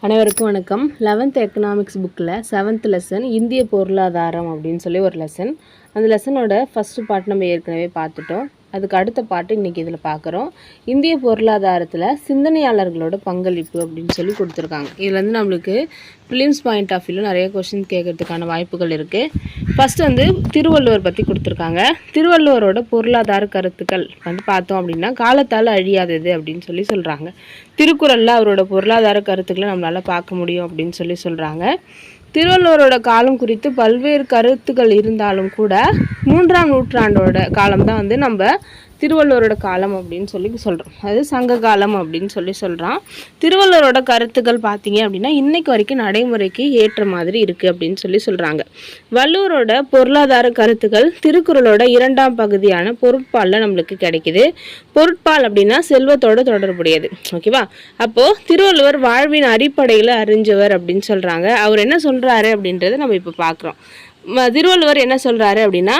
அனைவருக்கும் வணக்கம். 11th economics புக்கில் 7th லெசன் இந்திய பொருளாதாரம் அப்படின்னு சொல்லி ஒரு லெசன். அந்த லெசனோட ஃபஸ்ட்டு பார்ட் நம்ம ஏற்கனவே பார்த்துட்டோம். அதுக்கு அடுத்த பாட்டு இன்றைக்கி இதில் பார்க்குறோம். இந்திய பொருளாதாரத்தில் சிந்தனையாளர்களோட பங்களிப்பு அப்படின்னு சொல்லி கொடுத்துருக்காங்க. இதில் வந்து நம்மளுக்கு ப்ரிலிம்ஸ் பாயிண்ட் ஆஃப் வியூவில் நிறைய கொஷின் கேட்கறதுக்கான வாய்ப்புகள் இருக்குது. ஃபஸ்ட்டு வந்து திருவள்ளுவர் பற்றி கொடுத்துருக்காங்க. திருவள்ளுவரோட பொருளாதார கருத்துக்கள் வந்து பார்த்தோம் அப்படின்னா காலத்தால் அழியாதது அப்படின்னு சொல்லி சொல்கிறாங்க. திருக்குறளில் அவரோட பொருளாதார கருத்துக்களை நம்மளால் பார்க்க முடியும் அப்படின்னு சொல்லி சொல்கிறாங்க. திருவள்ளுவரோட காலம் குறித்து பல்வேறு கருத்துக்கள் இருந்தாலும் கூட 3ஆம் நூற்றாண்டோட காலம் தான் வந்து நம்ம திருவள்ளுவரோட காலம் அப்படின்னு சொல்லி சொல்கிறோம். அது சங்க காலம் அப்படின்னு சொல்லி சொல்கிறான். திருவள்ளுவரோட கருத்துக்கள் பார்த்தீங்க அப்படின்னா இன்னைக்கு வரைக்கும் நடைமுறைக்கு ஏற்ற மாதிரி இருக்குது அப்படின்னு சொல்லி சொல்கிறாங்க. வள்ளுவரோட பொருளாதார கருத்துக்கள் திருக்குறளோட 2ஆம் பகுதியான பொருட்பாலில் நம்மளுக்கு கிடைக்குது. பொருட்பால் அப்படின்னா செல்வத்தோட தொடர்புடையது. ஓகேவா? அப்போது திருவள்ளுவர் வாழ்வின் அடிப்படையில் அறிஞ்சவர் அப்படின்னு சொல்கிறாங்க. அவர் என்ன சொல்கிறாரு அப்படின்றத நம்ம இப்போ பார்க்குறோம். திருவள்ளுவர் என்ன சொல்கிறாரு அப்படின்னா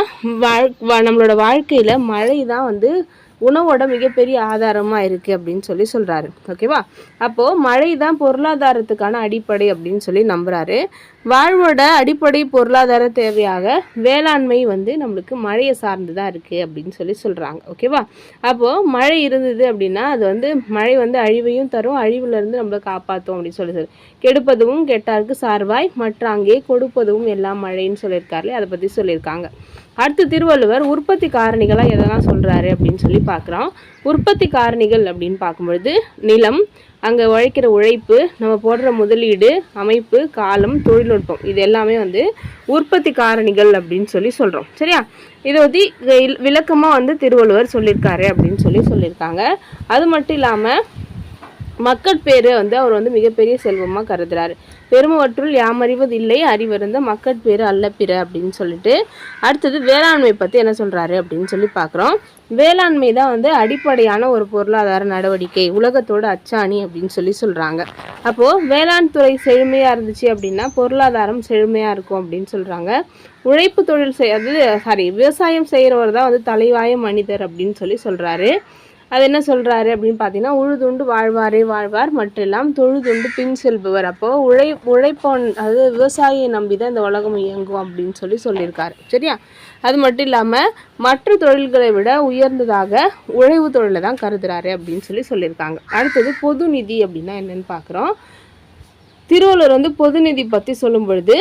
நம்மளோட வாழ்க்கையில் மழை தான் வந்து உணவோட மிகப்பெரிய ஆதாரமாக இருக்குது அப்படின்னு சொல்லி சொல்கிறாரு. ஓகேவா? அப்போது மழை தான் பொருளாதாரத்துக்கான அடிப்படை அப்படின்னு சொல்லி நம்புகிறாரு. வாழ்வோட அடிப்படை பொருளாதார தேவையாக வேளாண்மை வந்து நம்மளுக்கு மழையை சார்ந்து தான் இருக்குது அப்படின்னு சொல்லி சொல்கிறாங்க. ஓகேவா? அப்போது மழை இருந்தது அப்படின்னா அது வந்து மழை வந்து அழிவையும் தரும், அழிவுலேருந்து நம்மளை காப்பாற்றும் அப்படின்னு சொல்லி கெடுப்பதும் கெட்டாருக்கு சார்வாய் மற்ற அங்கே கொடுப்பதும் எல்லாம் மழைன்னு சொல்லியிருக்காருலே, அதை பற்றி சொல்லியிருக்காங்க. அடுத்து திருவள்ளுவர் உற்பத்தி காரணிகளாக எதெல்லாம் சொல்கிறாரு அப்படின்னு சொல்லி பார்க்குறோம். உற்பத்தி காரணிகள் அப்படின்னு பார்க்கும்பொழுது நிலம், அங்கே உழைக்கிற உழைப்பு, நம்ம போடுற முதலீடு, அமைப்பு, காலம், தொழில்நுட்பம், இது எல்லாமே வந்து உற்பத்தி காரணிகள் அப்படின்னு சொல்லி சொல்கிறோம். சரியா? இதை வந்து விளக்கமாக வந்து திருவள்ளுவர் சொல்லியிருக்காரு அப்படின்னு சொல்லியிருக்காங்க. அது மட்டும் இல்லாமல் மக்கட்பேறு வந்து அவர் வந்து மிகப்பெரிய செல்வமாக கருதுறாரு. பெருமவற்றுள் யாமறிவது இல்லை அறிவருந்த மக்கட்பேறு அல்ல பிற அப்படின்னு சொல்லிட்டு அடுத்தது வேளாண்மை பற்றி என்ன சொல்கிறாரு அப்படின்னு சொல்லி பார்க்குறோம். வேளாண்மை தான் வந்து அடிப்படையான ஒரு பொருளாதார நடவடிக்கை, உலகத்தோட அச்சாணி அப்படின்னு சொல்லி சொல்கிறாங்க. அப்போது வேளாண் துறை செழுமையாக இருந்துச்சு அப்படின்னா பொருளாதாரம் செழுமையாக இருக்கும் அப்படின்னு சொல்கிறாங்க. உழைப்பு தொழில் விவசாயம் செய்கிறவர் தான் வந்து தலைவாய மனிதர் அப்படின்னு சொல்லி சொல்கிறாரு. அது என்ன சொல்கிறாரு அப்படின்னு பார்த்தீங்கன்னா உழுதுண்டு வாழ்வாரே வாழ்வார் மற்றெல்லாம் தொழுதுண்டு பின் செல்பவர். அப்போது உழைப்போன் அதாவது விவசாயியை நம்பி தான் இந்த உலகம் இயங்கும் அப்படின்னு சொல்லியிருக்காரு. சரியா? அது மட்டும் இல்லாமல் மற்ற தொழில்களை விட உயர்ந்ததாக உழைவு தொழிலை தான் கருதுறாரு அப்படின்னு சொல்லியிருக்காங்க. அடுத்தது பொது நிதி அப்படின்னா என்னன்னு பார்க்குறோம். திருவள்ளுவர் வந்து பொது நிதி பற்றி சொல்லும் பொழுது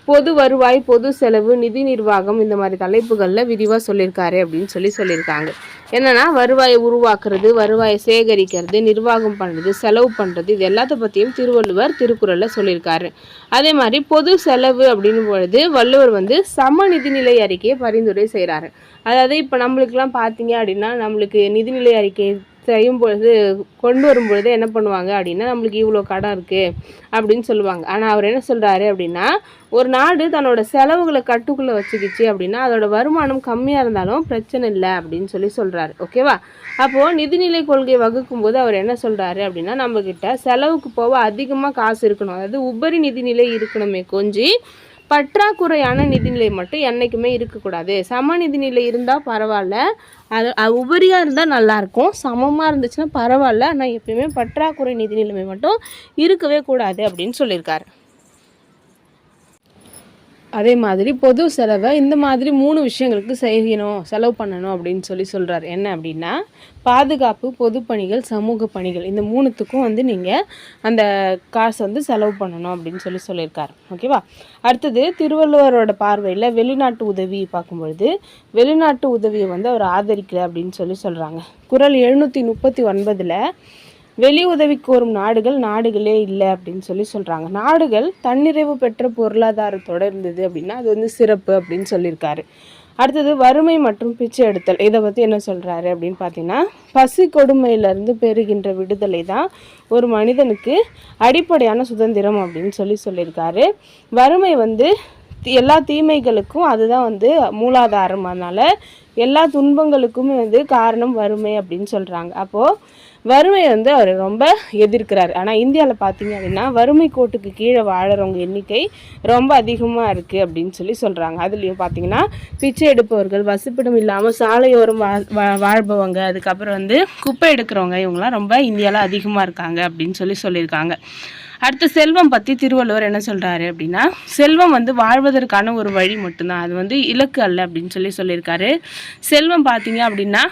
பொது வருவாய், பொது செலவு, நிதி நிர்வாகம் இந்த மாதிரி தலைப்புகளில் விரிவாக சொல்லியிருக்காரு அப்படின்னு சொல்லியிருக்காங்க. என்னென்னா வருவாயை உருவாக்குறது, வருவாயை சேகரிக்கிறது, நிர்வாகம் பண்ணுறது, செலவு பண்ணுறது, இது எல்லாத்த பற்றியும் திருவள்ளுவர் திருக்குறளில் சொல்லியிருக்காரு. அதே மாதிரி பொது செலவு அப்படின்னும் பொழுது வள்ளுவர் வந்து சம நிதிநிலை அறிக்கையை பரிந்துரை செய்கிறாரு. அதாவது இப்போ நம்மளுக்கெல்லாம் பார்த்தீங்க அப்படின்னா நம்மளுக்கு நிதிநிலை அறிக்கை செய்யும் பொழுது கொண்டு வரும்பொழுது என்ன பண்ணுவாங்க அப்படின்னா நம்மளுக்கு இவ்வளோ கடன் இருக்குது அப்படின்னு சொல்லுவாங்க. ஆனால் அவர் என்ன சொல்கிறாரு அப்படின்னா ஒரு நாடு தன்னோட செலவுகளை கட்டுக்குள்ளே வச்சுக்கிச்சு அப்படின்னா அதோட வருமானம் கம்மியாக இருந்தாலும் பிரச்சனை இல்லை அப்படின்னு சொல்கிறாரு. ஓகேவா? அப்போது நிதிநிலை கொள்கை வகுக்கும் போது அவர் என்ன சொல்கிறாரு அப்படின்னா நம்மக்கிட்ட செலவுக்கு போக அதிகமாக காசு இருக்கணும், அதாவது உபரி நிதிநிலை இருக்கணுமே கொஞ்சி பற்றாக்குறையான நிதிநிலை மட்டும் என்றைக்குமே இருக்கக்கூடாது. சம நிதிநிலை இருந்தால் பரவாயில்ல, அது உபரியாக இருந்தால் நல்லாயிருக்கும், சமமாக இருந்துச்சுன்னா பரவாயில்ல, ஆனால் எப்பயுமே பற்றாக்குறை நிதிநிலைமை மட்டும் இருக்கவே கூடாது அப்படின்னு சொல்லியிருக்காரு. அதே மாதிரி பொது செலவை இந்த மாதிரி 3 விஷயங்களுக்கு செலவு பண்ணணும் அப்படின்னு சொல்கிறார். என்ன அப்படின்னா பாதுகாப்பு, பொதுப்பணிகள், சமூக பணிகள், இந்த 3த்துக்கும் வந்து நீங்கள் அந்த காசை வந்து செலவு பண்ணணும் அப்படின்னு சொல்லியிருக்காரு. ஓகேவா? அடுத்தது திருவள்ளுவரோட பார்வையில் வெளிநாட்டு உதவி பார்க்கும்பொழுது வெளிநாட்டு உதவியை வந்து அவர் ஆதரிக்கல அப்படின்னு சொல்கிறாங்க. குறள் 739 வெளி உதவி கோரும் நாடுகளே இல்லை அப்படின்னு சொல்கிறாங்க. நாடுகள் தன்னிறைவு பெற்ற பொருளாதாரத்தோடு இருந்தது அப்படின்னா அது வந்து சிறப்பு அப்படின்னு சொல்லியிருக்காரு. அடுத்தது வறுமை மற்றும் பிச்சை எடுத்தல், இதை பற்றி என்ன சொல்கிறாரு அப்படின்னு பார்த்தீங்கன்னா பசி கொடுமையிலேருந்து பெறுகின்ற விடுதலை தான் ஒரு மனிதனுக்கு அடிப்படையான சுதந்திரம் அப்படின்னு சொல்லியிருக்காரு. வறுமை வந்து எல்லா தீமைகளுக்கும் அதுதான் வந்து மூலாதாரம், அதனால் எல்லா துன்பங்களுக்குமே வந்து காரணம் வறுமை அப்படின்னு சொல்கிறாங்க. அப்போது வறுமை வந்து அவர் ரொம்ப எதிர்க்கிறார். ஆனால் இந்தியாவில் பார்த்தீங்க அப்படின்னா வறுமை கோட்டுக்கு கீழே வாழறவங்க எண்ணிக்கை ரொம்ப அதிகமாக இருக்குது அப்படின்னு சொல்கிறாங்க. அதுலேயும் பார்த்தீங்கன்னா பிச்சை எடுப்பவர்கள், வசிப்பிடம் இல்லாமல் சாலையோரம் வாழ்பவங்க, அதுக்கப்புறம் வந்து குப்பை எடுக்கிறவங்க, இவங்களாம் ரொம்ப இந்தியாவில் அதிகமாக இருக்காங்க அப்படின்னு சொல்லியிருக்காங்க. அடுத்து செல்வம் பற்றி திருவள்ளுவர் என்ன சொல்கிறாரு அப்படின்னா, செல்வம் வந்து வாழ்வதற்கான ஒரு வழி மட்டும்தான், அது வந்து இலக்கு அல்ல அப்படின்னு சொல்லியிருக்காரு. செல்வம் பார்த்தீங்க அப்படின்னா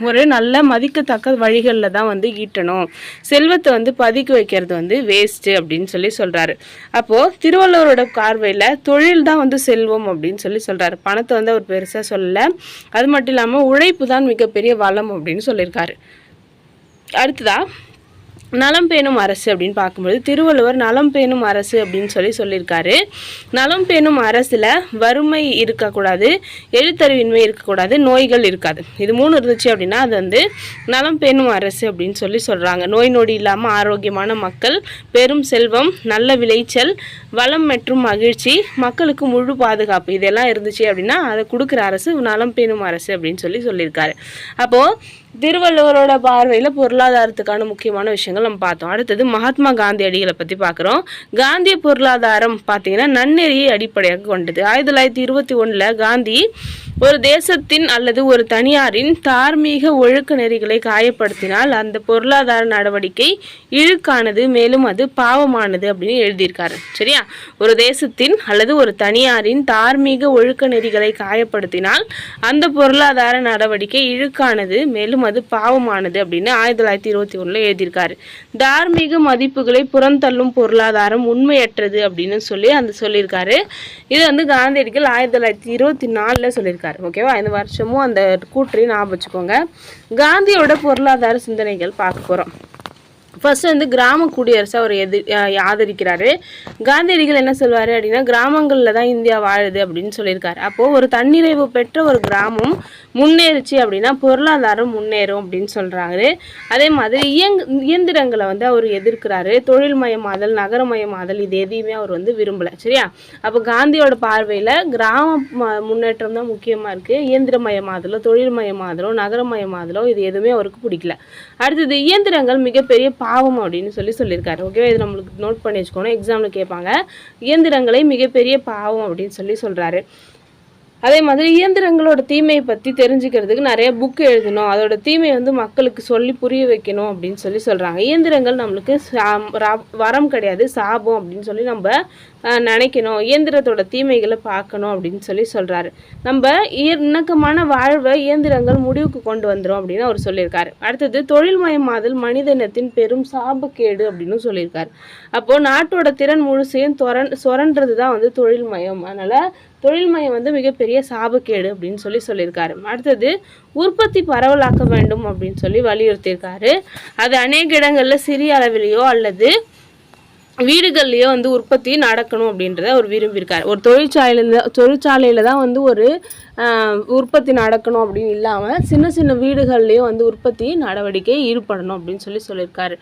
ஒரு நல்ல மதிக்கத்தக்க வழிகளில் தான் வந்து ஈட்டணும், செல்வத்தை வந்து பதுக்கி வைக்கிறது வந்து வேஸ்ட்டு அப்படின்னு சொல்கிறாரு. அப்போது திருவள்ளுவரோட பார்வையில் தொழில் தான் வந்து செல்வம் அப்படின்னு சொல்கிறாரு. பணத்தை வந்து அவர் பெருசாக சொல்லலை. அது மட்டும் இல்லாமல் உழைப்பு தான் மிகப்பெரிய வளம் அப்படின்னு சொல்லியிருக்காரு. அடுத்ததா நலம் பேணும் அரசு அப்படின்னு பார்க்கும்போது திருவள்ளுவர் நலம் பேணும் அரசு அப்படின்னு சொல்லியிருக்காரு. நலம் பேணும் அரசில் வறுமை இருக்கக்கூடாது, எழுத்தறிவின்மை இருக்கக்கூடாது, நோய்கள் இருக்காது. இது 3 இருந்துச்சு அப்படின்னா அது வந்து நலம் பேணும் அரசு அப்படின்னு சொல்கிறாங்க. நோய் நொடி இல்லாமல் ஆரோக்கியமான மக்கள், பெரும் செல்வம், நல்ல விளைச்சல், வளம் மற்றும் மகிழ்ச்சி, மக்களுக்கு முழு பாதுகாப்பு, இதெல்லாம் இருந்துச்சு அப்படின்னா அதை கொடுக்குற அரசு நலம் பேணும் அரசு அப்படின்னு சொல்லியிருக்காரு. அப்போது திருவள்ளுவரோட பார்வையில் பொருளாதாரத்துக்கான முக்கியமான விஷயங்கள் நம்ம பார்த்தோம். அடுத்தது மகாத்மா காந்தி அடிகளை பற்றி பார்க்குறோம். காந்திய பொருளாதாரம் பார்த்தீங்கன்னா நன்னெறியை அடிப்படையாக கொண்டது. 1921 காந்தி ஒரு தேசத்தின் அல்லது ஒரு தனியாரின் தார்மீக ஒழுக்க நெறிகளை காயப்படுத்தினால் அந்த பொருளாதார நடவடிக்கை இழுக்கானது, மேலும் அது பாவமானது அப்படின்னு எழுதியிருக்காரு. சரியா? ஒரு தேசத்தின் அல்லது ஒரு தனியாரின் தார்மீக ஒழுக்க நெறிகளை காயப்படுத்தினால் அந்த பொருளாதார நடவடிக்கை இழுக்கானது, மேலும் அது பாவமானது அப்படின்னு 1921 எழுதியிருக்காரு. தார்மீக மதிப்புகளை புறந்தள்ளும் பொருளாதாரம் உண்மையற்றது அப்படின்னு சொல்லியிருக்காரு. இது வந்து காந்தியடிகள் 1924 சொல்லியிருக்காரு. ஓகேவா? இந்த வருஷமும் அந்த கூற்றையும் ஞாபகம் வச்சுக்கோங்க. காந்தியோட பொருளாதார சிந்தனைகள் பார்க்க போகிறோம். ஃபர்ஸ்ட் வந்து கிராம குடியரசை அவர் ஆதரிக்கிறாரு. காந்தியடிகள் என்ன சொல்வார் அப்படின்னா, கிராமங்களில் தான் இந்தியா வாழுது அப்படின்னு சொல்லியிருக்காரு. அப்போது ஒரு தன்னிறைவு பெற்ற ஒரு கிராமம் முன்னேறிச்சு அப்படின்னா பொருளாதாரம் முன்னேறும் அப்படின்னு சொல்கிறாரு. அதே மாதிரி இயந்திரங்களை வந்து அவர் எதிர்க்கிறாரு. தொழில்மயமாதல், நகரமயமாதல், இது எதையுமே அவர் வந்து விரும்பலை. சரியா? அப்போ காந்தியோட பார்வையில் கிராம முன்னேற்றம் தான் முக்கியமாக இருக்குது. இயந்திரமயமாதலோ, தொழில்மயமாதலோ, நகரமயமாதலோ இது எதுவுமே அவருக்கு பிடிக்கல. அடுத்தது இயந்திரங்கள் மிகப்பெரிய பாவம் அப்படின்னு சொல்லியிருக்காரு. ஓகேவா? இது நம்மளுக்கு நோட் பண்ணி வச்சுக்கோணும், எக்ஸாமில் கேட்பாங்க. இயந்திரங்களை மிகப்பெரிய பாவம் அப்படின்னு சொல்கிறாரு. அதே மாதிரி இயந்திரங்களோட தீமையை பற்றி தெரிஞ்சுக்கிறதுக்கு நிறைய புக்கு எழுதணும், அதோட தீமையை வந்து மக்களுக்கு சொல்லி புரிய வைக்கணும் அப்படின்னு சொல்கிறாங்க. இயந்திரங்கள் நம்மளுக்கு வரம் கிடையாது, சாபம் அப்படின்னு நம்ம நினைக்கணும். இயந்திரத்தோட தீமைகளை பார்க்கணும் அப்படின்னு சொல்கிறாரு. நம்ம இணக்கமான வாழ்வை இயந்திரங்கள் முடிவுக்கு கொண்டு வந்துடும் அப்படின்னு அவர் சொல்லியிருக்காரு. அடுத்தது தொழில்மயமாதல் மனிதனத்தின் பெரும் சாபக்கேடு அப்படின்னு சொல்லியிருக்காரு. அப்போது நாட்டோட திறன் முழுசையும் சுரன்றது தான் வந்து தொழில்மயம். அதனால் தொழில்மயம் வந்து மிகப்பெரிய சாபக்கேடு அப்படின்னு சொல்லியிருக்காரு. அடுத்தது உற்பத்தி பரவலாக்க வேண்டும் அப்படின்னு வலியுறுத்தியிருக்காரு. அது அநேக இடங்களில் சிறிய அளவிலேயோ அல்லது வீடுகள்லேயோ வந்து உற்பத்தி நடக்கணும் அப்படின்றத அவர் விரும்பியிருக்காரு. ஒரு தொழிற்சாலையில் தான் வந்து ஒரு உற்பத்தி நடக்கணும் அப்படின்னு இல்லாமல் சின்ன சின்ன வீடுகள்லேயும் வந்து உற்பத்தி நடவடிக்கை ஈடுபடணும் அப்படின்னு சொல்லியிருக்காரு.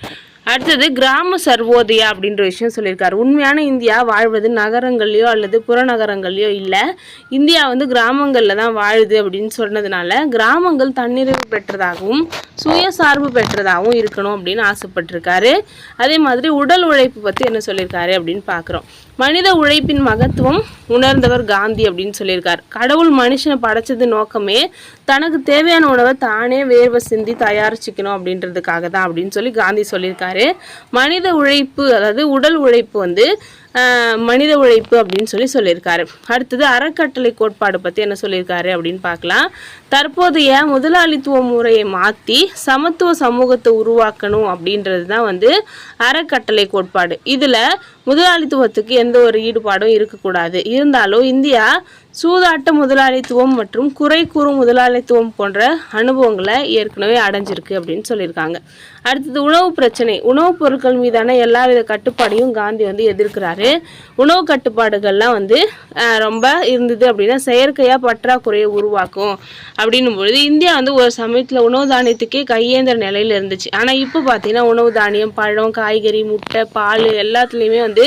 அடுத்தது கிராம சர்வோதயா அப்படின்ற விஷயம் சொல்லியிருக்காரு. உண்மையான இந்தியா வாழ்வது நகரங்கள்லையோ அல்லது புறநகரங்கள்லையோ இல்லை, இந்தியா வந்து கிராமங்களில் தான் வாழுது அப்படின்னு சொன்னதுனால கிராமங்கள் தன்னிறைவு பெற்றதாகவும் சுயசார்பு பெற்றதாகவும் இருக்கணும் அப்படின்னு ஆசைப்பட்டிருக்காரு. அதே மாதிரி உடல் உழைப்பு பற்றி என்ன சொல்லியிருக்காரு அப்படின்னு பார்க்குறோம். மனித உழைப்பின் மகத்துவம் உணர்ந்தவர் காந்தி அப்படின்னு சொல்லியிருக்காரு. கடவுள் மனுஷனை படைச்சது நோக்கமே தனக்கு தேவையான உணவை தானே வேர்வை சிந்தி தயாரிச்சுக்கணும் அப்படின்றதுக்காக தான் அப்படின்னு காந்தி சொல்லியிருக்காரு. மனித உழைப்பு, அதாவது உடல் உழைப்பு வந்து மனித உழைப்பு அப்படின்னு சொல்லியிருக்காரு. அடுத்தது அறக்கட்டளை கோட்பாடு பற்றி என்ன சொல்லியிருக்காரு அப்படின்னு பார்க்கலாம். தற்போதைய முதலாளித்துவ முறையை மாற்றி சமத்துவ சமூகத்தை உருவாக்கணும் அப்படின்றது தான் வந்து அறக்கட்டளை கோட்பாடு. இதில் முதலாளித்துவத்துக்கு எந்த ஒரு ஈடுபாடும் இருக்கக்கூடாது. இருந்தாலும் இந்தியா சூதாட்ட முதலாளித்துவம் மற்றும் குறை கூறும் முதலாளித்துவம் போன்ற அனுபவங்களை ஏற்கனவே அடைஞ்சிருக்கு அப்படின்னு சொல்லியிருக்காங்க. அடுத்தது உணவு பிரச்சனை. உணவுப் பொருட்கள் மீதான எல்லாவித கட்டுப்பாடையும் காந்தி வந்து எதிர்க்கிறாரு. உணவு கட்டுப்பாடுகள்லாம் வந்து ரொம்ப இருந்தது அப்படின்னா செயற்கையாக பற்றாக்குறையை உருவாக்கும் அப்படின்னும் பொழுது இந்தியா வந்து ஒரு சமயத்தில் உணவு தானியத்துக்கே கையேந்திர நிலையில் இருந்துச்சு. ஆனால் இப்போ பார்த்தீங்கன்னா உணவு தானியம், பழம், காய்கறி, முட்டை, பால் எல்லாத்துலேயுமே வந்து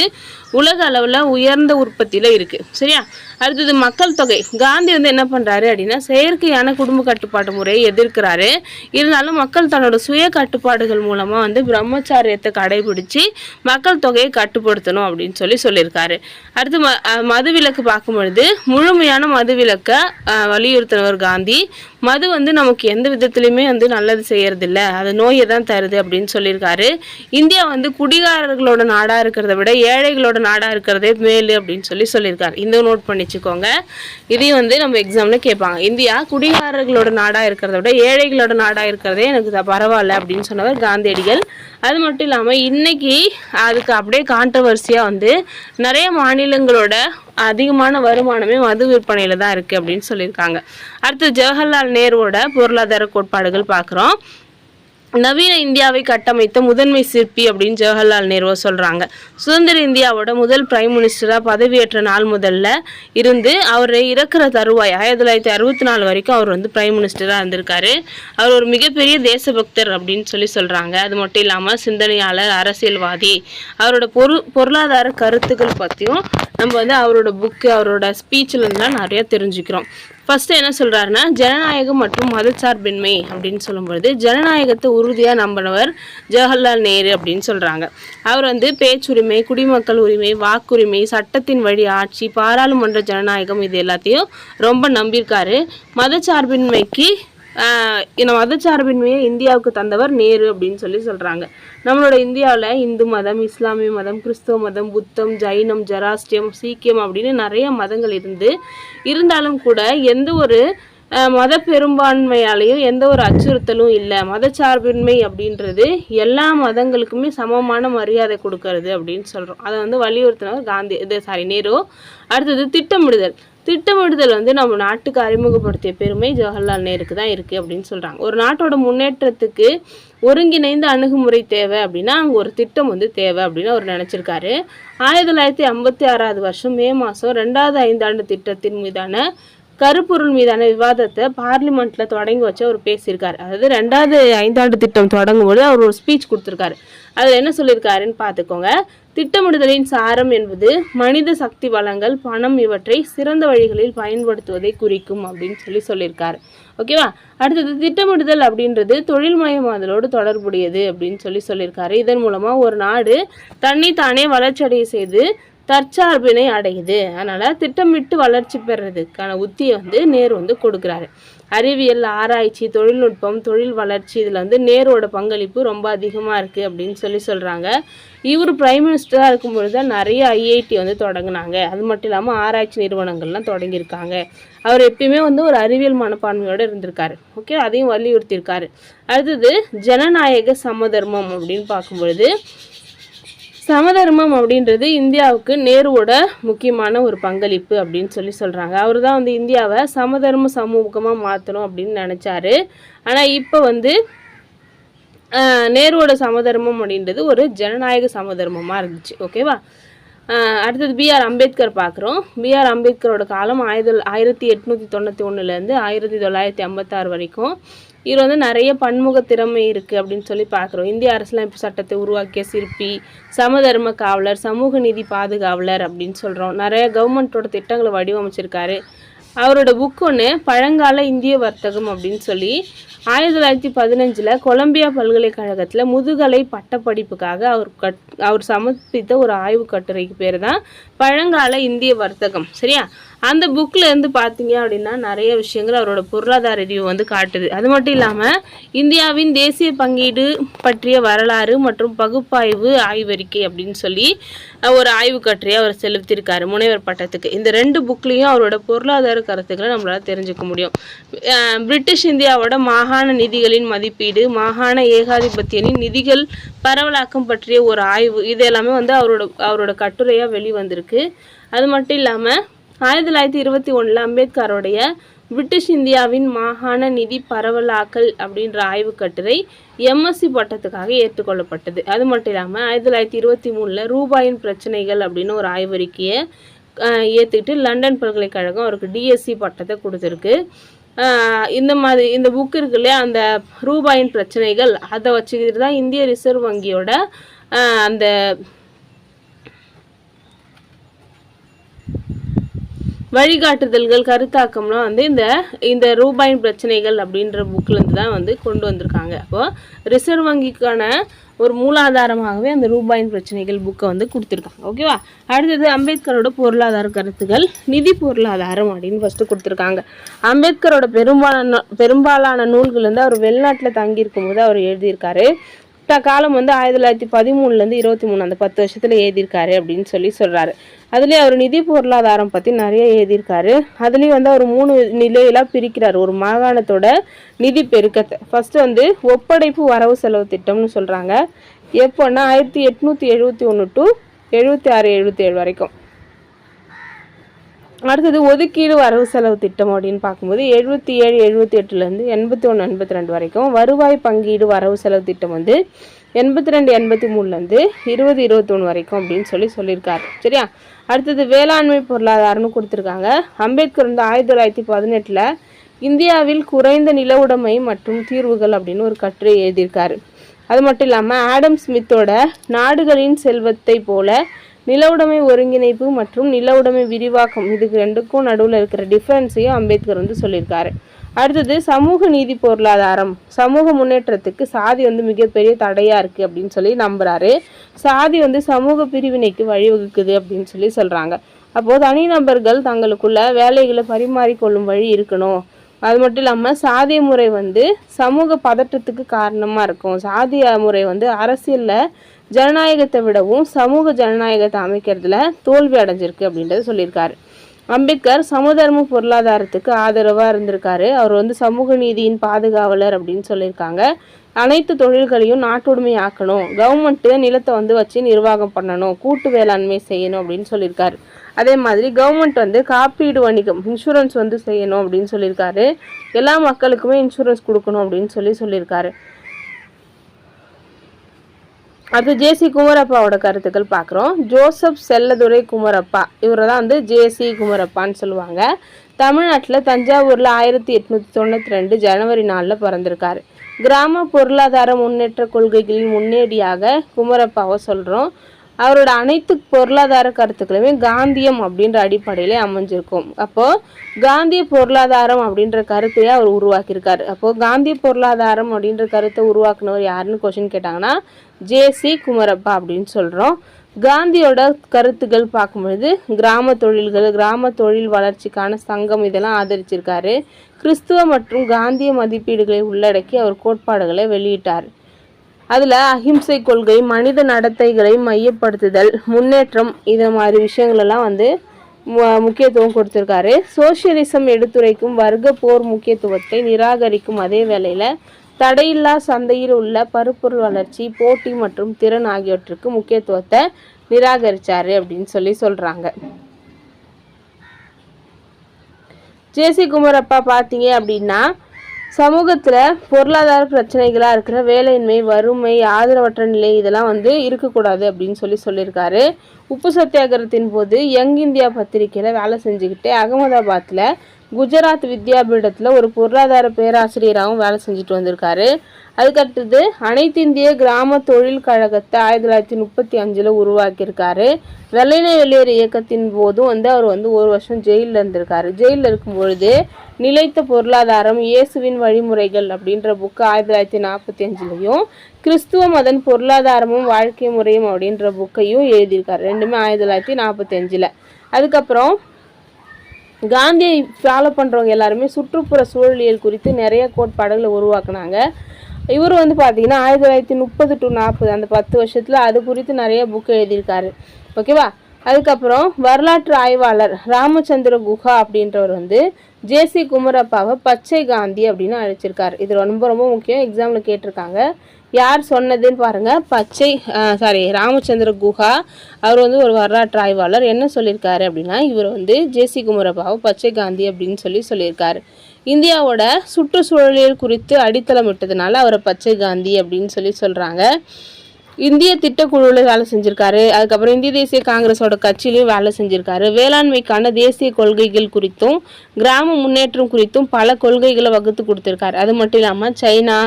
உலக அளவில் உயர்ந்த உற்பத்தியில் இருக்குது. சரியா? அடுத்தது மக்கள் தொகை. காந்தி வந்து என்ன பண்ணுறாரு அப்படின்னா செயற்கையான குடும்ப கட்டுப்பாட்டு முறையை எதிர்க்கிறாரு. இருந்தாலும் மக்கள் தன்னோட சுய கட்டுப்பாடுகள் மூலமாக வந்து பிரம்மச்சாரியத்தை கடைபிடிச்சு மக்கள் தொகையை கட்டுப்படுத்தணும் அப்படின்னு சொல்லியிருக்காரு. அடுத்து மதுவிலக்கு பார்க்கும் பொழுது முழுமையான மதுவிலக்கை வலியுறுத்தினவர் காந்தி. மது வந்து நமக்கு எந்த விதத்துலையுமே வந்து நல்லது செய்யறதில்ல, அது நோயை தான் தருது அப்படின்னு சொல்லியிருக்காரு. இந்தியா வந்து குடிகாரர்களோட நாடாக இருக்கிறத விட ஏழைகளோட நாடாக இருக்கிறதே மேலு அப்படின்னு சொல்லியிருக்காரு. இந்த நோட் பண்ணி வச்சுக்கோங்க. இதையும் வந்து நம்ம எக்ஸாமில் கேட்பாங்க. இந்தியா குடிகாரர்களோட நாடாக இருக்கிறத விட ஏழைகளோட நாடாக இருக்கிறதே எனக்கு பரவாயில்ல அப்படின்னு சொன்னவர் காந்தியடிகள். அது மட்டும் இல்லாமல் இன்னைக்கு அதுக்கு அப்படியே கான்ட்ரவர்சியாக வந்து நிறைய மாநிலங்களோட அதிகமான வருமானமே மது விற்பனையில் தான் இருக்குது அப்படின்னு சொல்லியிருக்காங்க. அடுத்து ஜவஹர்லால் நேருவோட பொருளாதார கோட்பாடுகள் பார்க்குறோம். நவீன இந்தியாவை கட்டமைத்த முதன்மை சிற்பி அப்படின்னு ஜவஹர்லால் நேருவை சொல்கிறாங்க. சுதந்திர இந்தியாவோட முதல் பிரைம் மினிஸ்டராக பதவியேற்ற நாள் முதல்ல இருந்து அவர் இறக்குற தருவாய் 1964 வரைக்கும் அவர் வந்து பிரைம் மினிஸ்டராக இருந்திருக்காரு. அவர் ஒரு மிகப்பெரிய தேசபக்தர் அப்படின்னு சொல்கிறாங்க. அது மட்டும் இல்லாமல் சிந்தனையாளர், அரசியல்வாதி. அவரோட பொருளாதார கருத்துக்கள் பற்றியும் நம்ம வந்து அவரோட புக்கு, அவரோட ஸ்பீச்சிலலாம் நிறையா தெரிஞ்சுக்கிறோம். ஃபஸ்ட்டு என்ன சொல்கிறாருன்னா ஜனநாயகம் மற்றும் மதச்சார்பின்மை அப்படின்னு சொல்லும்பொழுது ஜனநாயகத்தை உறுதியாக நம்பினவர் ஜவஹர்லால் நேரு அப்படின்னு சொல்கிறாங்க. அவர் வந்து பேச்சுரிமை, குடிமக்கள் உரிமை, வாக்குரிமை, சட்டத்தின் வழி ஆட்சி, பாராளுமன்ற ஜனநாயகம் இது எல்லாத்தையும் ரொம்ப நம்பியிருக்காரு. மதச்சார்பின்மையை இந்தியாவுக்கு தந்தவர் நேரு அப்படின்னு சொல்கிறாங்க. நம்மளோட இந்தியாவில் இந்து மதம், இஸ்லாமிய மதம், கிறிஸ்தவ மதம், புத்தம், ஜைனம், ஜெராஸ்டியம், சீக்கியம் அப்படின்னு நிறைய மதங்கள் இருந்தாலும் கூட எந்த ஒரு மத பெரும்பான்மையாலையும் எந்த ஒரு அச்சுறுத்தலும் இல்லை. மதச்சார்பின்மை அப்படின்றது எல்லா மதங்களுக்குமே சமமான மரியாதை கொடுக்கறது அப்படின்னு சொல்கிறோம். அதை வந்து வலியுறுத்தினவர் நேரு. அடுத்தது திட்டமிடுதல் வந்து நம்ம நாட்டுக்கு அறிமுகப்படுத்திய பெருமை ஜவஹர்லால் நேருக்கு தான் இருக்குது அப்படின்னு சொல்கிறாங்க. ஒரு நாட்டோட முன்னேற்றத்துக்கு ஒருங்கிணைந்த அணுகுமுறை தேவை அப்படின்னா அங்கே ஒரு திட்டம் வந்து தேவை அப்படின்னு அவர் நினச்சிருக்காரு. 1956 வருஷம் மே மாதம் 2வது ஐந்தாண்டு திட்டத்தின் மீதான கருப்பொருள் மீதான விவாதத்தை பார்லிமெண்ட்டில் தொடங்கி வச்சு அவர் பேசியிருக்காரு. அதாவது 2வது ஐந்தாண்டு திட்டம் தொடங்கும்போது அவர் ஒரு ஸ்பீச் கொடுத்துருக்காரு. அதில் என்ன சொல்லியிருக்காருன்னு பார்த்துக்கோங்க. திட்டமிடுதலின் சாரம் என்பது மனித சக்தி வளங்கள், பணம் இவற்றை சிறந்த வழிகளில் பயன்படுத்துவதை குறிக்கும் அப்படின்னு சொல்லியிருக்காரு. ஓகேவா? அடுத்தது திட்டமிடுதல் அப்படின்றது தொழில்மயமாதலோடு தொடர்புடையது அப்படின்னு சொல்லியிருக்காரு. இதன் மூலமாக ஒரு நாடு தன்னைத்தானே வளர்ச்சியடைய செய்து தற்சார்பினை அடையுது. அதனால் திட்டமிட்டு வளர்ச்சி பெறதுக்கான உத்தியை வந்து நேரு வந்து கொடுக்குறாரு. அறிவியல், ஆராய்ச்சி, தொழில்நுட்பம், தொழில் வளர்ச்சி இதில் வந்து நேருவோட பங்களிப்பு ரொம்ப அதிகமாக இருக்குது அப்படின்னு சொல்கிறாங்க. இவர் பிரைம் மினிஸ்டராக இருக்கும்பொழுது தான் நிறைய ஐஐடி வந்து தொடங்கினாங்க. அது மட்டும் இல்லாமல் ஆராய்ச்சி நிறுவனங்கள்லாம் தொடங்கியிருக்காங்க. அவர் எப்பயுமே வந்து ஒரு அறிவியல் மனப்பான்மையோடு இருந்திருக்காரு. ஓகே, அதையும் வலியுறுத்தியிருக்காரு. அடுத்தது ஜனநாயக சமதர்மம் அப்படின்னு பார்க்கும்பொழுது சமதர்மம் அப்படின்றது இந்தியாவுக்கு நேருவோட முக்கியமான ஒரு பங்களிப்பு அப்படின்னு சொல்கிறாங்க. அவர் தான் வந்து இந்தியாவை சமதர்ம சமூகமாக மாற்றணும் அப்படின்னு நினச்சாரு. ஆனால் இப்போ வந்து நேருவோட சமதர்மம் அப்படின்றது ஒரு ஜனநாயக சமதர்மமாக இருந்துச்சு. ஓகேவா? அடுத்தது பிஆர் அம்பேத்கர் பார்க்குறோம். பிஆர் அம்பேத்கரோட காலம் 1891 1956 வரைக்கும். இவர் வந்து நிறைய பன்முக திறமை இருக்குது அப்படின்னு பார்க்குறோம். இந்திய அரசியலமைப்பு சட்டத்தை உருவாக்கிய சிற்பி, சமதர்ம காவலர், சமூக நீதி பாதுகாவலர் அப்படின்னு சொல்கிறோம். நிறைய கவர்மெண்ட்டோட திட்டங்களை வடிவமைச்சிருக்காரு. அவரோட புக் ஒன்று பழங்கால இந்திய வர்த்தகம் அப்படின்னு 1915 கொலம்பியா பல்கலைக்கழகத்தில் முதுகலை பட்டப்படிப்புக்காக அவர் சமர்ப்பித்த ஒரு ஆய்வு கட்டுரைக்கு பேர் தான் பழங்கால இந்திய வர்த்தகம். சரியா? அந்த புக்கில் இருந்து பார்த்தீங்க அப்படின்னா நிறைய விஷயங்கள் அவரோட பொருளாதார அறிவு வந்து காட்டுது. அது மட்டும் இல்லாமல் இந்தியாவின் தேசிய பங்கீடு பற்றிய வரலாறு மற்றும் பகுப்பாய்வு ஆய்வறிக்கை அப்படின்னு ஒரு ஆய்வு கட்டுரையை அவர் செலுத்தியிருக்காரு முனைவர் பட்டத்துக்கு. இந்த 2 புக்லேயும் அவரோட பொருளாதார கருத்துக்களை நம்மளால் தெரிஞ்சுக்க முடியும். பிரிட்டிஷ் இந்தியாவோட மாகாண நிதிகளின் மதிப்பீடு, மாகாண ஏகாதிபத்தியனின் நிதிகள் பரவலாக்கம் பற்றிய ஒரு ஆய்வு, இது எல்லாமே வந்து அவரோட கட்டுரையாக வெளிவந்திருக்கு. அது மட்டும் இல்லாமல் 1921 அம்பேத்கருடைய பிரிட்டிஷ் இந்தியாவின் மாகாண நிதி பரவலாக்கல் அப்படின்ற ஆய்வு கட்டுரை எம்எஸ்சி பட்டத்துக்காக ஏற்றுக்கொள்ளப்பட்டது. அது மட்டும் இல்லாமல் 1923 ரூபாயின் பிரச்சனைகள் அப்படின்னு ஒரு ஆய்வறிக்கையை ஏற்றுக்கிட்டு லண்டன் பல்கலைக்கழகம் அவருக்கு டிஎஸ்சி பட்டத்தை கொடுத்துருக்கு. இந்த புக் இருக்கு இல்லையா, அந்த ரூபாயின் பிரச்சனைகள், அதை வச்சுக்கிட்டு தான் இந்திய ரிசர்வ் வங்கியோட அந்த வழிகாட்டுதல்கள் கருத்தாக்கம்லாம் வந்து இந்த இந்த ரூபாயின் பிரச்சனைகள் அப்படின்ற புக்லேருந்து தான் வந்து கொண்டு வந்திருக்காங்க. அப்போது ரிசர்வ் வங்கிக்கான ஒரு மூலாதாரமாகவே அந்த ரூபாயின் பிரச்சனைகள் புக்கை வந்து கொடுத்துருக்காங்க. ஓகேவா? அடுத்தது அம்பேத்கரோட பொருளாதார கருத்துக்கள், நிதி பொருளாதாரம் அப்படின்னு ஃபஸ்ட்டு கொடுத்துருக்காங்க. அம்பேத்கரோட பெரும்பாலான நூல்கள் வந்து அவர் வெளிநாட்டில் தங்கியிருக்கும் போது அவர் எழுதியிருக்காரு. காலம் வந்து 1913 23 அந்த 10 வருஷத்துல எழுதியிருக்காரு அப்படின்னு சொல்றாரு. அதுலேயே அவர் நிதி பொருளாதாரம் பற்றி நிறைய எழுதியிருக்காரு. அதுலேயும் வந்து அவர் 3 நிலையெல்லாம் பிரிக்கிறார் ஒரு மாகாணத்தோட நிதி பெருக்கத்தை. ஃபர்ஸ்ட் வந்து ஒப்படைப்பு வரவு செலவு திட்டம்னு சொல்கிறாங்க. எப்போன்னா 1871 டு 76 77 வரைக்கும். அடுத்தது ஒதுக்கீடு வரவு செலவு திட்டம் அப்படின்னு பார்க்கும்போது 77 78 81 82 வரைக்கும். வருவாய் பங்கீடு வரவு செலவு திட்டம் வந்து 82 83 20 21 வரைக்கும் அப்படின்னு சொல்லியிருக்காரு. சரியா? அடுத்தது வேளாண்மை பொருளாதாரம்னு கொடுத்துருக்காங்க. அம்பேத்கர் வந்து 1918 இந்தியாவில் குறைந்த நில உடைமை மற்றும் தீர்வுகள் அப்படின்னு ஒரு கட்டுரை எழுதியிருக்காரு. அது மட்டும் இல்லாமல் ஆடம் ஸ்மித்தோட நாடுகளின் செல்வத்தை போல நில உடைமை ஒருங்கிணைப்பு மற்றும் நில உடைமை விரிவாக்கம் இதுக்கு ரெண்டுக்கும் நடுவில் இருக்கிற டிஃப்ரென்ஸையும் அம்பேத்கர் வந்து சொல்லியிருக்காரு. அடுத்தது சமூக நீதி பொருளாதாரம். சமூக முன்னேற்றத்துக்கு சாதி வந்து மிகப்பெரிய தடையாக இருக்குது அப்படின்னு சொல்லி நம்புகிறாரு. சாதி வந்து சமூக பிரிவினைக்கு வழிவகுக்குது அப்படின்னு சொல்கிறாங்க. அப்போது தனிநபர்கள் தங்களுக்குள்ள வேலைகளை பரிமாறிக்கொள்ளும் வழி இருக்கணும். அது மட்டும் இல்லாமல் சாதிய முறை வந்து சமூக பதற்றத்துக்கு காரணமாக இருக்கும். சாதிய முறை வந்து அரசியலில் ஜனநாயகத்தை விடவும் சமூக ஜனநாயகத்தை அமைக்கிறதுல தோல்வி அடைஞ்சிருக்கு அப்படின்றத சொல்லியிருக்காரு. அம்பேத்கர் சமதர்ம பொருளாதாரத்துக்கு ஆதரவாக இருந்திருக்காரு. அவர் வந்து சமூக நீதியின் பாதுகாவலர் அப்படின்னு சொல்லியிருக்காங்க. அனைத்து தொழில்களையும் நாட்டுடைமை ஆக்கணும், கவர்மெண்ட்டு நிலத்தை வந்து வச்சு நிர்வாகம் பண்ணணும், கூட்டு வேளாண்மை செய்யணும் அப்படின்னு சொல்லியிருக்காரு. அதே மாதிரி கவர்மெண்ட் வந்து காப்பீடு வணிகம் இன்சூரன்ஸ் வந்து செய்யணும் அப்படின்னு சொல்லியிருக்காரு. எல்லா மக்களுக்குமே இன்சூரன்ஸ் கொடுக்கணும் அப்படின்னு சொல்லியிருக்காரு. அடுத்து ஜேசி குமரப்பாவோட கருத்துக்கள் பார்க்குறோம். ஜோசப் செல்லதுரை குமரப்பா, இவரை தான் வந்து ஜேசி குமரப்பான்னு சொல்லுவாங்க. தமிழ்நாட்டில் தஞ்சாவூரில் 1892 ஜனவரி 4 பிறந்திருக்காரு. கிராம பொருளாதார முன்னேற்ற கொள்கைகளின் முன்னேடியாக குமரப்பாவை சொல்கிறோம். அவரோட அனைத்து பொருளாதார கருத்துக்களுமே காந்தியம் அப்படின்ற அடிப்படையிலே அமைஞ்சிருக்கும். அப்போது காந்திய பொருளாதாரம் அப்படின்ற கருத்தையே அவர் உருவாக்கியிருக்காரு. அப்போது காந்திய பொருளாதாரம் அப்படின்ற கருத்தை உருவாக்குனவர் யாருன்னு கொஸ்டின் கேட்டாங்கன்னா ஜேசி குமரப்பா அப்படின்னு சொல்கிறோம். காந்தியோட கருத்துக்கள் பார்க்கும்பொழுது கிராம தொழில்கள், கிராம தொழில் வளர்ச்சிக்கான சங்கம் இதெல்லாம் ஆதரிச்சிருக்காரு. கிறிஸ்துவ மற்றும் காந்திய மதிப்பீடுகளை உள்ளடக்கி அவர் கோட்பாடுகளை வெளியிட்டார். அதில் அஹிம்சை கொள்கை, மனித நடத்தைகளை மையப்படுத்துதல், முன்னேற்றம் இது மாதிரி விஷயங்களெல்லாம் வந்து முக்கியத்துவம் கொடுத்துருக்காரு. சோசியலிசம் எடுத்துரைக்கும் வர்க்க போர் முக்கியத்துவத்தை நிராகரிக்கும் அதே வேளையில் தடையில்லா சந்தையில் உள்ள பருப்பொருள் வளர்ச்சி, போட்டி மற்றும் திறன் ஆகியவற்றுக்கு முக்கியத்துவத்தை நிராகரித்தார் அப்படின்னு சொல்கிறாங்க. ஜேசி குமரப்பா பார்த்தீங்க அப்படின்னா சமூகத்தில் பொருளாதார பிரச்சனைகளாக இருக்கிற வேலையின்மை, வறுமை, ஆதரவற்ற நிலை இதெல்லாம் வந்து இருக்கக்கூடாது அப்படின்னு சொல்லியிருக்காரு. உப்பு சத்தியாகிரகத்தின் போது யங் இந்தியா பத்திரிகையில் வேலை செஞ்சுக்கிட்டு அகமதாபாத்தில் குஜராத் வித்யாபீடத்தில் ஒரு பொருளாதார பேராசிரியராகவும் வேலை செஞ்சுட்டு வந்திருக்காரு. அதுக்கடுத்தது அனைத்து இந்திய கிராம தொழில் கழகத்தை 1935 உருவாக்கியிருக்காரு. வெள்ளையனே வெளியேறு இயக்கத்தின் போதும் வந்து அவர் வந்து 1 வருஷம் ஜெயிலில் இருந்திருக்காரு. ஜெயிலில் இருக்கும் பொழுது நிலைத்த பொருளாதாரம், இயேசுவின் வழிமுறைகள் அப்படின்ற புக்கு 1945 கிறிஸ்துவ மதன் பொருளாதாரமும் வாழ்க்கை முறையும் அப்படின்ற புக்கையும் எழுதியிருக்காரு. ரெண்டுமே 1945. அதுக்கப்புறம் காந்தியை ஃபாலோ பண்ணுறவங்க எல்லாருமே சுற்றுப்புற சூழலியல் குறித்து நிறைய கோட்பாடுகளை உருவாக்குனாங்க. இவர் வந்து பார்த்தீங்கன்னா 1930 to 40 அந்த 10 வருஷத்தில் அது குறித்து நிறைய புக்கு எழுதியிருக்காரு. ஓகேவா? அதுக்கப்புறம் வரலாற்று ஆய்வாளர் ராமச்சந்திர குஹா அப்படின்றவர் வந்து ஜேசி குமரப்பாவை பச்சை காந்தி அப்படின்னு அழைச்சிருக்காரு. இது ரொம்ப ரொம்ப முக்கியம், எக்ஸாமில் கேட்டிருக்காங்க. யார் சொன்னதுன்னு பாருங்கள். ராமச்சந்திர குஹா அவர் வந்து ஒரு வரலாற்று ஆய்வாளர். என்ன சொல்லியிருக்காரு அப்படின்னா இவர் வந்து ஜேசி குமரப்பாவை பச்சை காந்தி அப்படின்னு சொல்லியிருக்காரு. இந்தியாவோட சுற்றுச்சூழலியல் குறித்து அடித்தளமிட்டதுனால அவரை பச்சை காந்தி அப்படின்னு சொல்கிறாங்க. இந்திய திட்டக்குழுவில் வேலை செஞ்சிருக்காரு. அதுக்கப்புறம் இந்திய தேசிய காங்கிரஸோட கட்சியிலையும் வேலை செஞ்சிருக்காரு. வேளாண்மைக்கான தேசிய கொள்கைகள் குறித்தும் கிராம முன்னேற்றம் குறித்தும் பல கொள்கைகளை வகுத்து கொடுத்திருக்காரு. அது மட்டும் இல்லாமல் சைனா,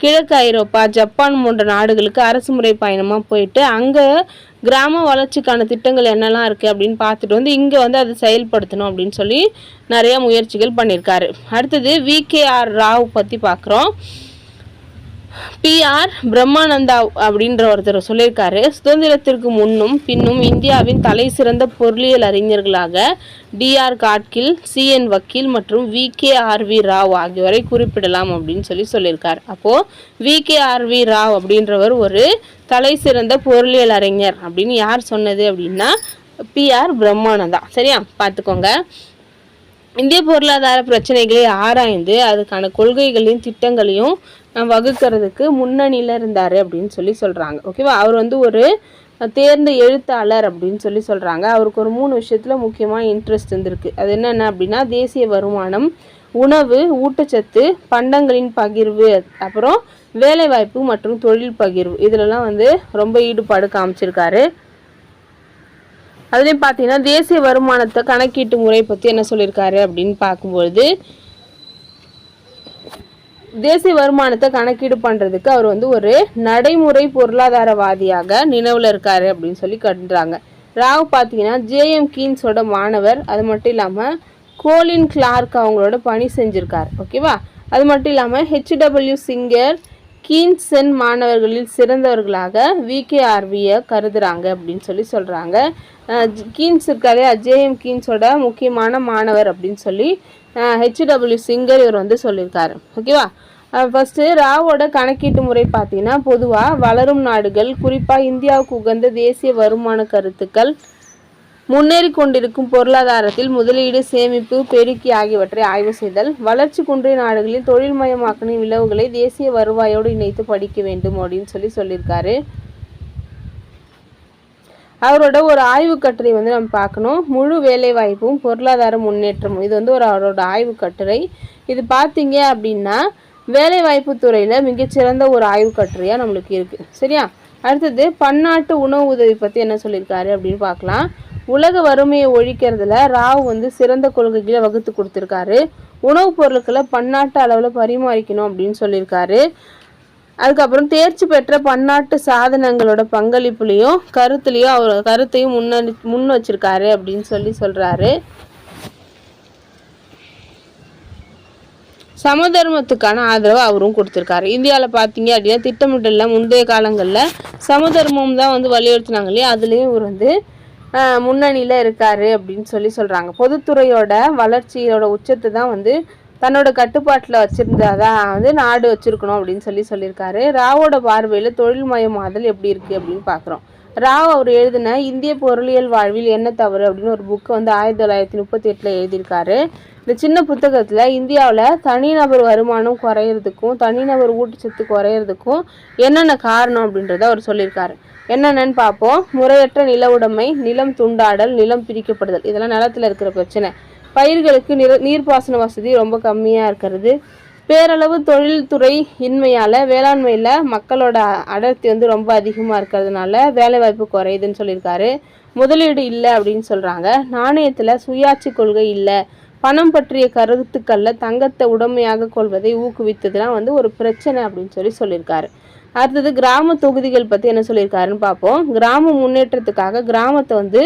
கிழக்கு ஐரோப்பா, ஜப்பான் போன்ற நாடுகளுக்கு அரசு முறை பயணமாக போயிட்டு அங்கே கிராம வளர்ச்சிக்கான திட்டங்கள் என்னெல்லாம் இருக்குது அப்படின்னு பார்த்துட்டு வந்து இங்கே வந்து அதை செயல்படுத்தணும் அப்படின்னு சொல்லி நிறைய முயற்சிகள் பண்ணியிருக்காரு. அடுத்தது VKR ராவ் பற்றி பார்க்குறோம். PR பிரம்மானந்தா அப்படின்ற ஒருத்தர் சொல்லியிருக்காரு, சுதந்திரத்திற்கு முன்னும் பின்னும் இந்தியாவின் தலை சிறந்த பொருளியல் அறிஞர்களாக DR காட்கில், CN வக்கீல் மற்றும் VKRV ராவ் ஆகியோரை குறிப்பிடலாம் அப்படின்னு சொல்லியிருக்காரு. அப்போது VKRV ராவ் அப்படின்றவர் ஒரு தலை சிறந்த பொருளியல் அறிஞர் அப்படின்னு யார் சொன்னது அப்படின்னா PR பிரம்மானந்தா. சரியா, பார்த்துக்கோங்க. இந்திய பொருளாதார பிரச்சனைகளை ஆராய்ந்து அதுக்கான கொள்கைகளையும் திட்டங்களையும் வகுக்கிறதுக்கு முன்னணியில் இருந்தார் அப்படின்னு சொல்கிறாங்க. ஓகேவா, அவர் வந்து ஒரு தேர்ந்த எழுத்தாளர் அப்படின்னு சொல்கிறாங்க. அவருக்கு ஒரு 3 விஷயத்தில் முக்கியமாக இன்ட்ரெஸ்ட் இருந்திருக்கு. அது என்னென்ன அப்படின்னா தேசிய வருமானம், உணவு, ஊட்டச்சத்து, பண்டங்களின் பகிர்வு, அப்புறம் வேலைவாய்ப்பு மற்றும் தொழில் பகிர்வு, இதிலெல்லாம் வந்து ரொம்ப ஈடுபாடு காமிச்சிருக்காரு. அதுலேயும் பார்த்தீங்கன்னா தேசிய வருமானத்தை கணக்கீட்டு முறை பற்றி என்ன சொல்லியிருக்காரு அப்படின்னு பார்க்கும்பொழுது தேசிய வருமானத்தை கணக்கீடு பண்ணுறதுக்கு அவர் வந்து ஒரு நடைமுறை பொருளாதாரவாதியாக நினைவில் இருக்காரு அப்படின்னு கட்டுறாங்க. ராவ் பார்த்தீங்கன்னா JM கீன்ஸோட மாணவர். அது மட்டும் இல்லாமல் கோலின் கிளார்க் அவங்களோட பணி செஞ்சுருக்கார். ஓகேவா, அது மட்டும் இல்லாமல் HW சிங்கர், கீன்சன் மாணவர்களில் சிறந்தவர்களாக VKRVயை கருதுறாங்க அப்படின்னு சொல்கிறாங்க. கீன்ஸ் இருக்காரு, JM கீன்ஸோட முக்கியமான மாணவர் அப்படின்னு HW சிங்கர் இவர் வந்து சொல்லியிருக்காரு. ஓகேவா, ஃபஸ்ட்டு ராவோட கணக்கீட்டு முறை பார்த்தீங்கன்னா பொதுவாக வளரும் நாடுகள், குறிப்பாக இந்தியாவுக்கு உகந்த தேசிய வருமான கருத்துக்கள், முன்னேறி கொண்டிருக்கும் பொருளாதாரத்தில் முதலீடு, சேமிப்பு, பெருக்கி ஆகியவற்றை ஆய்வு செய்தல், வளர்ச்சி குன்றிய நாடுகளில் தொழில்மயமாக்கலின் விளைவுகளை தேசிய வருவாயோடு இணைத்து படிக்க வேண்டும் அப்படின்னு சொல்லியிருக்காரு. அவரோட ஒரு ஆய்வு கட்டுரை வந்து நம்ம பார்க்கணும். முழு வேலைவாய்ப்பும் பொருளாதார முன்னேற்றமும், இது வந்து அவரோட ஆய்வு கட்டுரை. இது பார்த்தீங்க அப்படின்னா வேலைவாய்ப்பு துறையில் மிகச்சிறந்த ஒரு ஆய்வு கட்டுரையாக நம்மளுக்கு இருக்குது. சரியா, அடுத்தது பன்னாட்டு உணவு உதவி பற்றி என்ன சொல்லியிருக்காரு அப்படின்னு பார்க்கலாம். உலக வறுமையை ஒழிக்கிறதுல ராவ் வந்து சிறந்த கொள்கைகளை வகுத்து கொடுத்துருக்காரு. உணவுப் பொருட்களை பன்னாட்டு அளவில் பரிமாறிக்கணும் அப்படின்னு சொல்லியிருக்காரு. அதுக்கப்புறம் தேர்ச்சி பெற்ற பன்னாட்டு சாதனங்களோட பங்களிப்புலையும் கருத்துலையும் அவர் கருத்தையும் முன் வச்சிருக்காரு அப்படின்னு சொல்றாரு. சமதர்மத்துக்கான ஆதரவு அவரும் கொடுத்துருக்காரு. இந்தியாவில் பார்த்தீங்க அப்படின்னா திட்டமிடல முந்தைய காலங்களில் சமதர்மம் தான் வந்து வலியுறுத்தினாங்க இல்லையா, அதுலேயும் இவர் வந்து முன்னணியில் இருக்காரு அப்படின்னு சொல்கிறாங்க. பொதுத்துறையோட வளர்ச்சியோட உச்சத்தை தான் வந்து தன்னோட கட்டுப்பாட்டில் வச்சுருந்தாதான் வந்து நாடு வச்சுருக்கணும் அப்படின்னு சொல்லியிருக்காரு. ராவோட பார்வையில் தொழில்மயமாதல் எப்படி இருக்குது அப்படின்னு பார்க்குறோம். ராவ் அவர் எழுதின இந்திய பொருளியல் வாழ்வில் என்ன தவறு அப்படின்னு ஒரு புக்கை வந்து 1938 எழுதியிருக்காரு. இந்த சின்ன புத்தகத்தில் இந்தியாவில் தனிநபர் வருமானம் குறையிறதுக்கும் தனிநபர் ஊட்டச்சத்து குறையிறதுக்கும் என்னென்ன காரணம் அப்படின்றத அவர் சொல்லியிருக்காரு. என்னென்னு பார்ப்போம். முறையற்ற நில உடைமை, நிலம் துண்டாடல், நிலம் பிரிக்கப்படுதல், இதெல்லாம் நிலத்தில் இருக்கிற பிரச்சனை. பயிர்களுக்கு நீர்ப்பாசன வசதி ரொம்ப கம்மியாக இருக்கிறது. பேரளவு தொழில்துறை இன்மையால் வேளாண்மையில் மக்களோட அடர்த்தி வந்து ரொம்ப அதிகமாக இருக்கிறதுனால வேலைவாய்ப்பு குறையுதுன்னு சொல்லியிருக்காரு. முதலீடு இல்லை அப்படின்னு சொல்கிறாங்க. நாணயத்தில் சுயாட்சி கொள்கை இல்லை. பணம் பற்றிய கருத்துக்களில் தங்கத்தை உடமையாக கொள்வதை ஊக்குவித்ததுலாம் வந்து ஒரு பிரச்சனை அப்படின்னு சொல்லியிருக்காரு. அடுத்தது கிராம தொகுதிகள் பற்றி என்ன சொல்லியிருக்காருன்னு பார்ப்போம். கிராம முன்னேற்றத்துக்காக கிராமத்தை வந்து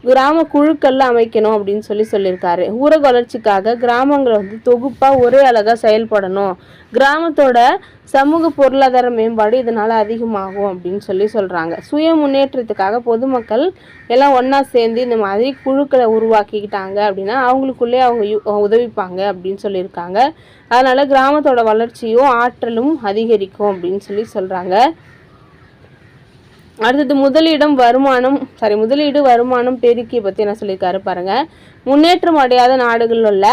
கிராம குழுக்கள்ல அமைக்கணும் அப்படின்னு சொல்லியிருக்காரு. ஊரக வளர்ச்சிக்காக கிராமங்களை வந்து தொகுப்பாக ஒரே அழகாக செயல்படணும். கிராமத்தோட சமூக பொருளாதார மேம்பாடு இதனால் அதிகமாகும் அப்படின்னு சொல்கிறாங்க. சுய முன்னேற்றத்துக்காக பொதுமக்கள் எல்லாம் ஒன்றா சேர்ந்து இந்த மாதிரி குழுக்களை உருவாக்கிக்கிட்டாங்க அப்படின்னா அவங்களுக்குள்ளே அவங்க உதவிப்பாங்க அப்படின்னு சொல்லியிருக்காங்க. அதனால் கிராமத்தோட வளர்ச்சியும் ஆற்றலும் அதிகரிக்கும் அப்படின்னு சொல்கிறாங்க. அடுத்தது முதலீடு வருமானம் பெருக்கியை பற்றி என்ன சொல்லியிருக்காரு பாருங்கள். முன்னேற்றம் அடையாத நாடுகளில் உள்ள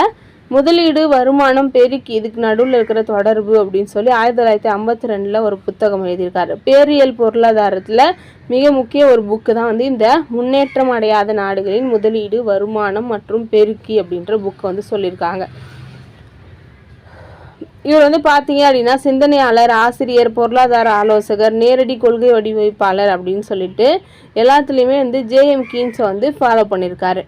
முதலீடு வருமானம் பெருக்கி இதுக்கு நடுவில் இருக்கிற தொடர்பு அப்படின்னு 1952 ஒரு புத்தகம் எழுதியிருக்காரு. பேரியல் பொருளாதாரத்தில் மிக முக்கிய ஒரு புக்கு தான் வந்து இந்த முன்னேற்றம் அடையாத நாடுகளின் முதலீடு வருமானம் மற்றும் பெருக்கி அப்படின்ற புக்கை வந்து சொல்லியிருக்காங்க. இவர் வந்து பார்த்தீங்க அப்படின்னா சிந்தனையாளர், ஆசிரியர், பொருளாதார ஆலோசகர், நேரடி கொள்கை வடிவமைப்பாளர் அப்படின்னு சொல்லிட்டு எல்லாத்துலேயுமே வந்து ஜேஎம் கீன்ஸை வந்து ஃபாலோ பண்ணியிருக்காரு.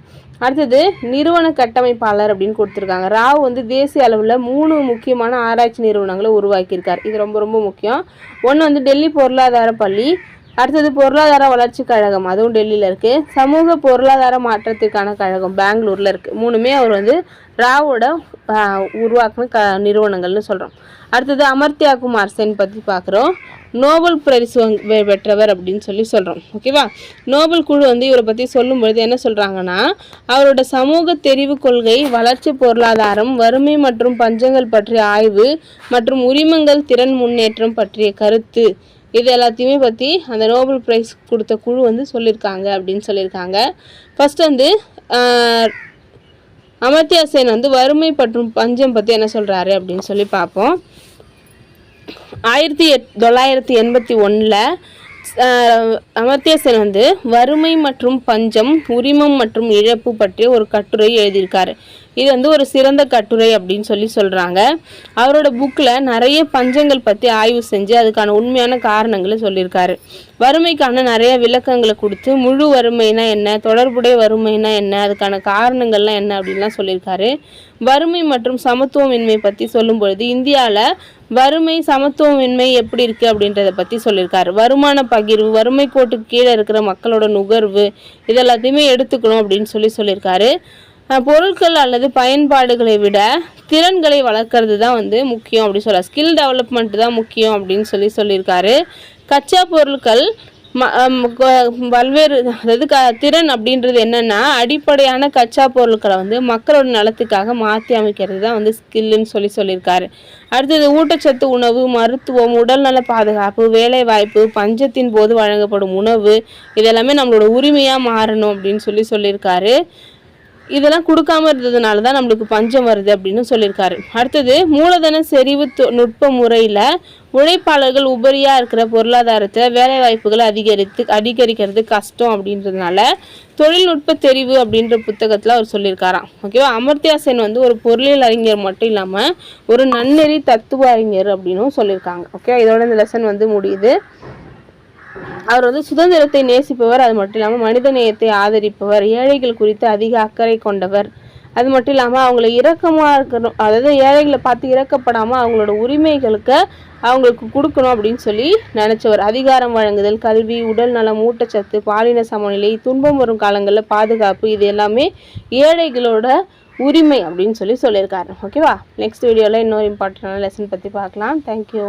அடுத்தது நிறுவன கட்டமைப்பாளர் அப்படின்னு கொடுத்துருக்காங்க. ராவ் வந்து தேசிய அளவில் 3 முக்கியமான ஆராய்ச்சி நிறுவனங்களை உருவாக்கியிருக்கார். இது ரொம்ப ரொம்ப முக்கியம். ஒன்று வந்து டெல்லி பொருளாதார பள்ளி, அடுத்தது பொருளாதார வளர்ச்சி கழகம், அதுவும் டெல்லியில் இருக்குது. சமூக பொருளாதார மாற்றத்திற்கான கழகம் பெங்களூரில் இருக்குது. 3மே அவர் வந்து ராவோட உருவாக்கின நிறுவனங்கள்னு சொல்கிறோம். அடுத்தது அமர்த்தியா குமார் சென் பற்றி பார்க்குறோம். நோபல் பிரைஸ் பெற்றவர் அப்படின்னு சொல்கிறோம். ஓகேவா? நோபல் குழு வந்து இவரை பற்றி சொல்லும்பொழுது என்ன சொல்கிறாங்கன்னா, அவரோட சமூக தெரிவு கொள்கை, வளர்ச்சி பொருளாதாரம், வறுமை மற்றும் பஞ்சங்கள் பற்றிய ஆய்வு மற்றும் உரிமங்கள் திறன் முன்னேற்றம் பற்றிய கருத்து, இது எல்லாத்தையுமே பற்றி அந்த நோபல் பிரைஸ் கொடுத்த குழு வந்து சொல்லியிருக்காங்க அப்படின்னு சொல்லியிருக்காங்க. ஃபஸ்ட் வந்து அமர்த்தியா சென் வந்து வறுமை மற்றும் பஞ்சம் பற்றி என்ன சொல்கிறாரு அப்படின்னு சொல்லி பார்ப்போம். 1981 அமர்த்தியா சென் வந்து வறுமை மற்றும் பஞ்சம், உரிமம் மற்றும் இழப்பு பற்றிய ஒரு கட்டுரை எழுதியிருக்காரு. இது வந்து ஒரு சிறந்த கட்டுரை அப்படின்னு சொல்கிறாங்க. அவரோட புக்கில் நிறைய பஞ்சங்கள் பற்றி ஆய்வு செஞ்சு அதுக்கான உண்மையான காரணங்களை சொல்லியிருக்காரு. வறுமைக்கான நிறைய விளக்கங்களை கொடுத்து முழு வறுமைனா என்ன, தொடர்புடைய வறுமைனா என்ன, அதுக்கான காரணங்கள்லாம் என்ன அப்படின்லாம் சொல்லியிருக்காரு. வறுமை மற்றும் சமத்துவமின்மை பற்றி சொல்லும் பொழுது இந்தியாவில் வறுமை சமத்துவமின்மை எப்படி இருக்குது அப்படின்றத பற்றி சொல்லியிருக்காரு. வருமான பகிர்வு, வறுமை கோட்டுக்கு கீழே இருக்கிற மக்களோட நுகர்வு, இதெல்லாத்தையுமே எடுத்துக்கணும் அப்படின்னு சொல்லியிருக்காரு. பொருட்கள் அல்லது பயன்பாடுகளை விட திறன்களை வளர்க்குறது தான் வந்து முக்கியம் அப்படின்னு சொல்கிறார். ஸ்கில் டெவலப்மெண்ட் தான் முக்கியம் அப்படின்னு சொல்லியிருக்காரு. கச்சா பொருட்கள் பல்வேறு, அதாவது திறன் அப்படின்றது என்னென்னா அடிப்படையான கச்சா பொருட்களை வந்து மக்களோட நலத்துக்காக மாற்றி அமைக்கிறது தான் வந்து ஸ்கில்லுன்னு சொல்லியிருக்காரு. அடுத்தது ஊட்டச்சத்து உணவு, மருத்துவம், உடல்நல பாதுகாப்பு, வேலைவாய்ப்பு, பஞ்சத்தின் போது வழங்கப்படும் உணவு, இதெல்லாமே நம்மளோட உரிமையாக மாறணும் அப்படின்னு சொல்லியிருக்காரு. இதெல்லாம் கொடுக்காம இருந்ததுனால தான் நம்மளுக்கு பஞ்சம் வருது அப்படின்னு சொல்லியிருக்காரு. அடுத்தது மூலதன செறிவு நுட்ப முறையில் உழைப்பாளர்கள் உபரியாக இருக்கிற பொருளாதாரத்தை வேலைவாய்ப்புகளை அதிகரிக்கிறது கஷ்டம் அப்படின்றதுனால தொழில்நுட்ப தெரிவு அப்படின்ற புத்தகத்தில் அவர் சொல்லியிருக்காராம். ஓகேவா? அமர்த்தியா சென் வந்து ஒரு பொருளியல் அறிஞர் மட்டும் இல்லாமல் ஒரு நன்னெறி தத்துவ அறிஞர் அப்படின்னும் சொல்லியிருக்காங்க. ஓகே, இதோட இந்த லெசன் வந்து முடியுது. அவர் வந்து சுதந்திரத்தை நேசிப்பவர், அது மட்டும் இல்லாமல் மனித நேயத்தை ஆதரிப்பவர், ஏழைகள் குறித்து அதிக அக்கறை கொண்டவர், அது மட்டும் இல்லாமல் அவங்கள இரக்கமாக இருக்கணும், அதாவது ஏழைகளை பார்த்து இறக்கப்படாமல் அவங்களோட உரிமைகளுக்கு அவங்களுக்கு கொடுக்கணும் அப்படின்னு நினச்சவர். அதிகாரம் வழங்குதல், கல்வி, உடல் நலம், ஊட்டச்சத்து, பாலின சமநிலை, துன்பம் வரும் காலங்களில் பாதுகாப்பு, இது எல்லாமே ஏழைகளோட உரிமை அப்படின்னு சொல்லியிருக்காரு. ஓகேவா? நெக்ஸ்ட் வீடியோவில் இன்னொரு இம்பார்ட்டண்டான லெசன் பற்றி பார்க்கலாம். தேங்க்யூ.